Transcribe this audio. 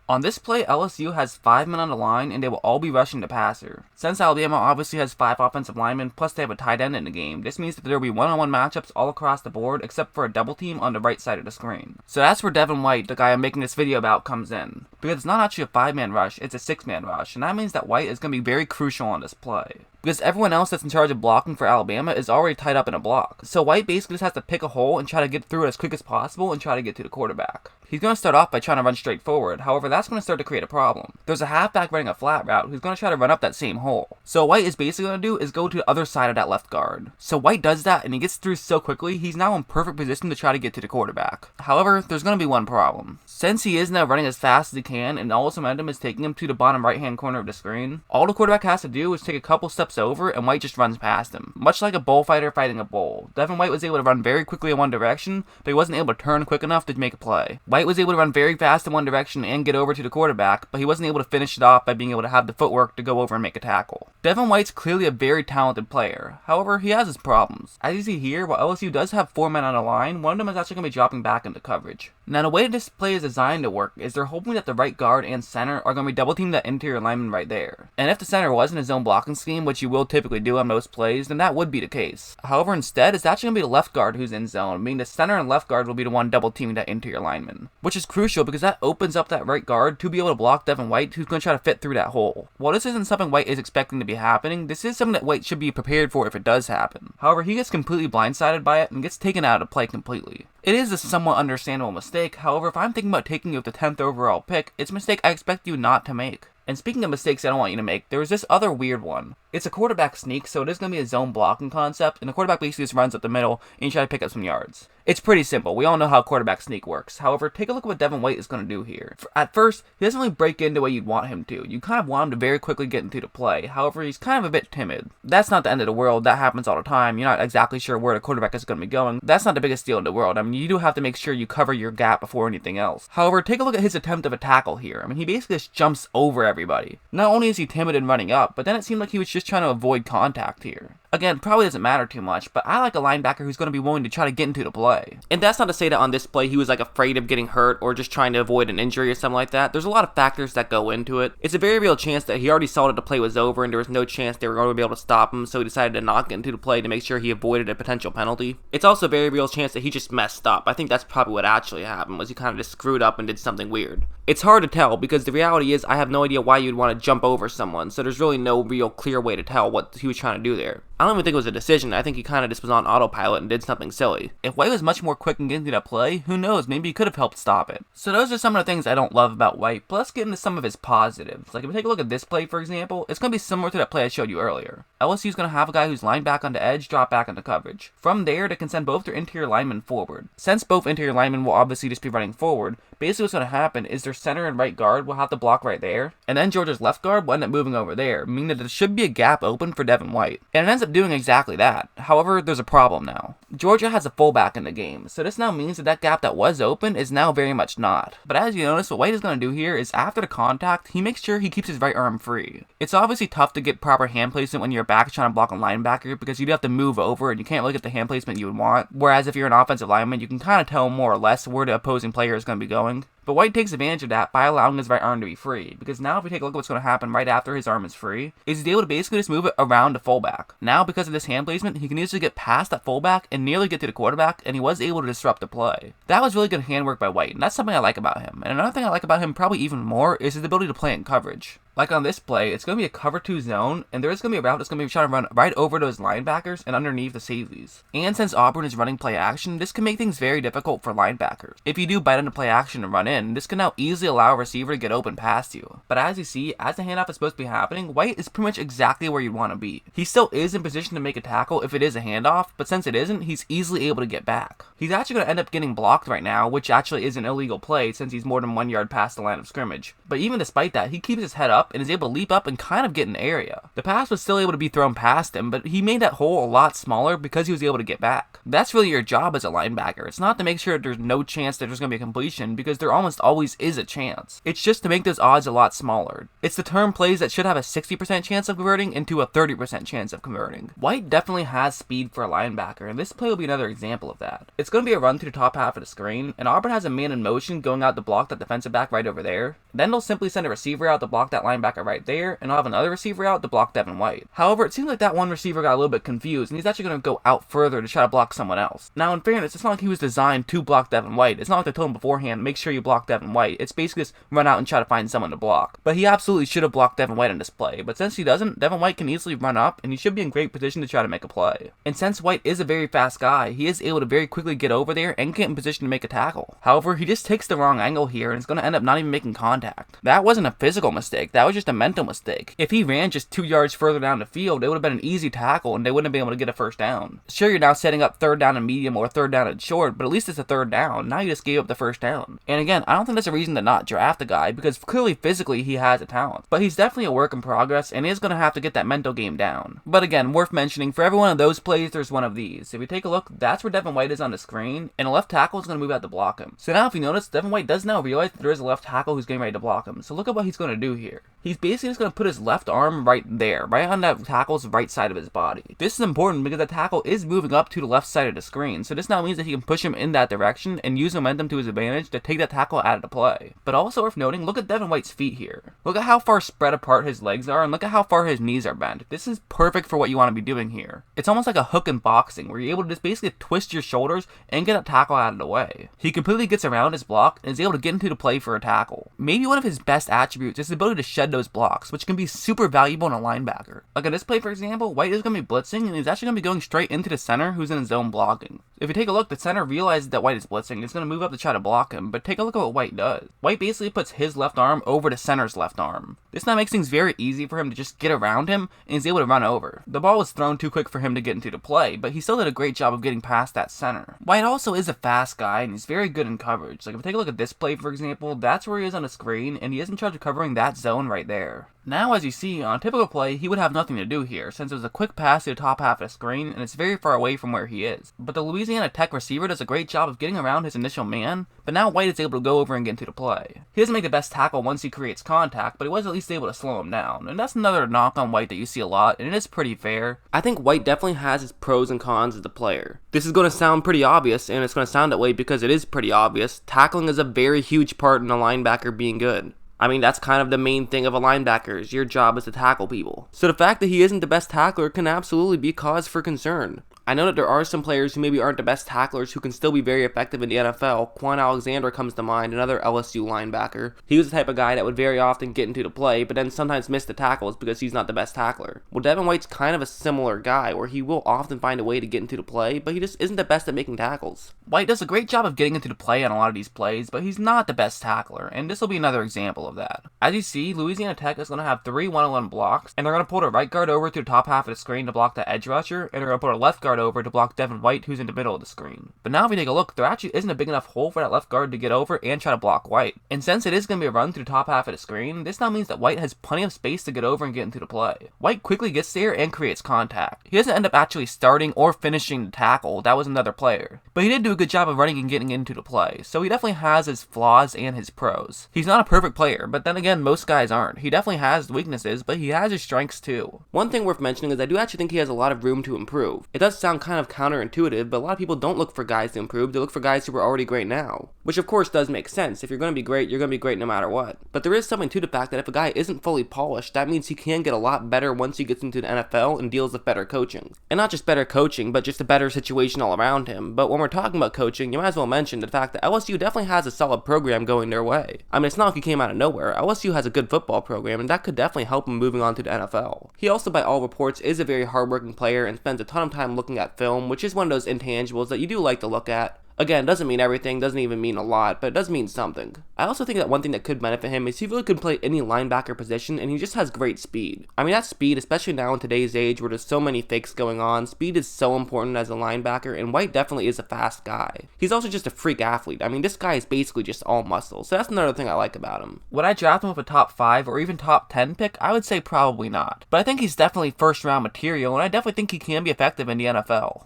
On this play, LSU has 5 men on the line, and they will all be rushing the passer. Since Alabama obviously has 5 offensive linemen, plus they have a tight end in the game, this means that there will be one-on-one matchups all across the board, except for a double team on the right side of the screen. So that's where Devin White, the guy I'm making this video about, comes in. Because it's not actually a 5-man rush, it's a 6-man rush, and that means that White is going to be very crucial on this play. Because everyone else that's in charge of blocking for Alabama is already tied up in a block. So White basically just has to pick a hole and try to get through it as quick as possible and try to get to the quarterback. He's going to start off by trying to run straight forward, however that's going to start to create a problem. There's a halfback running a flat route who's going to try to run up that same hole. So what White is basically going to do is go to the other side of that left guard. So White does that and he gets through so quickly, he's now in perfect position to try to get to the quarterback. However, there's going to be one problem. Since he is now running as fast as he can and all his momentum is taking him to the bottom right hand corner of the screen, all the quarterback has to do is take a couple steps over and White just runs past him. Much like a bullfighter fighting a bull. Devin White was able to run very quickly in one direction, but he wasn't able to turn quick enough to make a play. White was able to run very fast in one direction and get over to the quarterback, but he wasn't able to finish it off by being able to have the footwork to go over and make a tackle. Devin White's clearly a very talented player, however he has his problems. As you see here, while LSU does have 4 men on the line, one of them is actually going to be dropping back into coverage. Now the way this play is designed to work is they're hoping that the right guard and center are going to be double teaming that interior lineman right there. And if the center was in a zone blocking scheme, which you will typically do on most plays, then that would be the case. However, instead, it's actually going to be the left guard who's in zone, meaning the center and left guard will be the one double teaming that interior lineman. Which is crucial because that opens up that right guard to be able to block Devin White, who's going to try to fit through that hole. While this isn't something White is expecting to be happening, this is something that White should be prepared for if it does happen. However, he gets completely blindsided by it and gets taken out of play completely. It is a somewhat understandable mistake, however, if I'm thinking about taking you with the 10th overall pick, it's a mistake I expect you not to make. And speaking of mistakes I don't want you to make, there was this other weird one. It's a quarterback sneak, so it is going to be a zone blocking concept, and the quarterback basically just runs up the middle and you try to pick up some yards. It's pretty simple. We all know how quarterback sneak works. However, take a look at what Devin White is going to do here. At first, he doesn't really break in the way you'd want him to. You kind of want him to very quickly get into the play. However, he's kind of a bit timid. That's not the end of the world. That happens all the time. You're not exactly sure where the quarterback is going to be going. That's not the biggest deal in the world. I mean, you do have to make sure you cover your gap before anything else. However, take a look at his attempt of a tackle here. I mean, he basically just jumps over everybody. Not only is he timid in running up, but then it seemed like he was just trying to avoid contact here. Again, probably doesn't matter too much, but I like a linebacker who's going to be willing to try to get into the play. And that's not to say that on this play he was like afraid of getting hurt or just trying to avoid an injury or something like that. There's a lot of factors that go into it. It's a very real chance that he already saw that the play was over and there was no chance they were going to be able to stop him, so he decided to not get into the play to make sure he avoided a potential penalty. It's also a very real chance that he just messed up. I think that's probably what actually happened, was he kind of just screwed up and did something weird. It's hard to tell because the reality is I have no idea why you'd want to jump over someone, so there's really no real clear way to tell what he was trying to do there. I don't even think it was a decision. I think he kind of just was on autopilot and did something silly. If White was much more quick in getting to that play, who knows, maybe he could have helped stop it. So those are some of the things I don't love about White, but let's get into some of his positives. Like if we take a look at this play, for example, it's going to be similar to that play I showed you earlier. LSU is going to have a guy who's lined back on the edge, drop back into coverage. From there, they can send both their interior linemen forward. Since both interior linemen will obviously just be running forward, basically what's going to happen is their center and right guard will have to block right there, and then Georgia's left guard will end up moving over there, meaning that there should be a gap open for Devin White. And it ends up doing exactly that. However, there's a problem now. Georgia has a fullback in the game, so this now means that that gap that was open is now very much not. But as you notice, what White is going to do here is after the contact, he makes sure he keeps his right arm free. It's obviously tough to get proper hand placement when you're back trying to block a linebacker because you do have to move over and you can't really get the hand placement you would want, whereas if you're an offensive lineman, you can kind of tell more or less where the opposing player is going to be going. But White takes advantage of that by allowing his right arm to be free, because now if we take a look at what's going to happen right after his arm is free, is he's able to basically just move it around the fullback. Now because of this hand placement, he can easily get past that fullback and nearly get to the quarterback, and he was able to disrupt the play. That was really good handwork by White, and that's something I like about him. And another thing I like about him probably even more is his ability to play in coverage. Like on this play, it's going to be a cover 2 zone, and there is going to be a route that's going to be trying to run right over those linebackers and underneath the safeties. And since Auburn is running play action, this can make things very difficult for linebackers. If you do bite into play action and run in, this can now easily allow a receiver to get open past you. But as you see, as the handoff is supposed to be happening, White is pretty much exactly where you want to be. He still is in position to make a tackle if it is a handoff, but since it isn't, he's easily able to get back. He's actually going to end up getting blocked right now, which actually is an illegal play since he's more than 1 yard past the line of scrimmage. But even despite that, he keeps his head up up and is able to leap up and kind of get an area. The pass was still able to be thrown past him, but he made that hole a lot smaller because he was able to get back. That's really your job as a linebacker. It's not to make sure that there's no chance that there's going to be a completion, because there almost always is a chance. It's just to make those odds a lot smaller. It's to turn plays that should have a 60% chance of converting into a 30% chance of converting. White definitely has speed for a linebacker, and this play will be another example of that. It's going to be a run through the top half of the screen, and Auburn has a man in motion going out to block that defensive back right over there. Then they'll simply send a receiver out to block that linebacker right there, and they'll have another receiver out to block Devin White. However, it seems like that one receiver got a little bit confused, and he's actually going to go out further to try to block someone else. Now, in fairness, it's not like he was designed to block Devin White. It's not like they told him beforehand, make sure you block Devin White. It's basically just run out and try to find someone to block. But he absolutely should have blocked Devin White on this play. But since he doesn't, Devin White can easily run up, and he should be in great position to try to make a play. And since White is a very fast guy, he is able to very quickly get over there and get in position to make a tackle. However, he just takes the wrong angle here, and is going to end up not even making contact. That wasn't a physical mistake, that was just a mental mistake. If he ran just 2 yards further down the field, it would have been an easy tackle, and they wouldn't have been able to get a first down. Sure, you're now setting up third down and medium or third down and short, but at least it's a third down. Now you just gave up the first down. And again, I don't think that's a reason to not draft a guy, because clearly physically he has a talent. But he's definitely a work in progress, and is going to have to get that mental game down. But again, worth mentioning, for every one of those plays, there's one of these. If we take a look, that's where Devin White is on the screen, and a left tackle is going to move out to block him. So now if you notice, Devin White does now realize that there is a left tackle who's getting ready to block him. So look at what he's going to do here. He's basically just going to put his left arm right there, right on that tackle's right side of his body. This is important because the tackle is moving up to the left side of the screen, so this now means that he can push him in that direction and use momentum to his advantage to take that tackle out of the play. But also worth noting, look at Devin White's feet here. Look at how far spread apart his legs are, and look at how far his knees are bent. This is perfect for what you want to be doing here. It's almost like a hook in boxing, where you're able to just basically twist your shoulders and get a tackle out of the way. He completely gets around his block and is able to get into the play for a tackle. Maybe one of his best attributes is the ability to shed those blocks, which can be super valuable in a linebacker. Like in this play, for example, White is going to be blitzing, and he's actually going to be going straight into the center who's in his zone blocking. If you take a look, the center realizes that White is blitzing. It's going to move up to try to block him, but take a look at what White does. White basically puts his left arm over the center's left arm. This now makes things very easy for him to just get around him, and he's able to run over. The ball was thrown too quick for him to get into the play, but he still did a great job of getting past that center. White also is a fast guy, and he's very good in coverage. Like if you take a look at this play, for example, that's where he is on the screen, and he is in charge of covering that zone right there. Now, as you see, on a typical play, he would have nothing to do here, since it was a quick pass to the top half of the screen, and it's very far away from where he is. But the Louisiana Tech receiver does a great job of getting around his initial man, but now White is able to go over and get into the play. He doesn't make the best tackle once he creates contact, but he was at least able to slow him down, and that's another knock on White that you see a lot, and it is pretty fair. I think White definitely has his pros and cons as a player. This is going to sound pretty obvious, and it's going to sound that way because it is pretty obvious. Tackling is a very huge part in a linebacker being good. I mean, that's kind of the main thing of a linebacker, is your job is to tackle people. So the fact that he isn't the best tackler can absolutely be cause for concern. I know that there are some players who maybe aren't the best tacklers who can still be very effective in the NFL. Quan Alexander comes to mind, another LSU linebacker. He was the type of guy that would very often get into the play, but then sometimes miss the tackles because he's not the best tackler. Well, Devin White's kind of a similar guy, where he will often find a way to get into the play, but he just isn't the best at making tackles. White does a great job of getting into the play on a lot of these plays, but he's not the best tackler, and this will be another example of that. As you see, Louisiana Tech is going to have 3 1-on-1 blocks, and they're going to put a right guard over to the top half of the screen to block the edge rusher, and they're going to put a left guard over to block Devin White, who's in the middle of the screen. But now if we take a look, there actually isn't a big enough hole for that left guard to get over and try to block White. And since it is going to be a run through the top half of the screen, this now means that White has plenty of space to get over and get into the play. White quickly gets there and creates contact. He doesn't end up actually starting or finishing the tackle, that was another player. But he did do a good job of running and getting into the play, so he definitely has his flaws and his pros. He's not a perfect player, but then again, most guys aren't. He definitely has weaknesses, but he has his strengths too. One thing worth mentioning is I do actually think he has a lot of room to improve. It does sound kind of counterintuitive, but a lot of people don't look for guys to improve, they look for guys who are already great now. Which of course does make sense. If you're going to be great, you're going to be great no matter what. But there is something to the fact that if a guy isn't fully polished, that means he can get a lot better once he gets into the NFL and deals with better coaching. And not just better coaching, but just a better situation all around him. But when we're talking about coaching, you might as well mention the fact that LSU definitely has a solid program going their way. I mean, it's not like he came out of nowhere. LSU has a good football program, and that could definitely help him moving on to the NFL. He also, by all reports, is a very hardworking player and spends a ton of time looking at film, which is one of those intangibles that you do like to look at. Again, doesn't mean everything, doesn't even mean a lot, but it does mean something. I also think that one thing that could benefit him is he really could play any linebacker position, and he just has great speed. I mean, that speed, especially now in today's age where there's so many fakes going on, speed is so important as a linebacker, and White definitely is a fast guy. He's also just a freak athlete. I mean, this guy is basically just all muscle, so that's another thing I like about him. Would I draft him with a top 5 or even top 10 pick? I would say probably not. But I think he's definitely first round material, and I definitely think he can be effective in the NFL.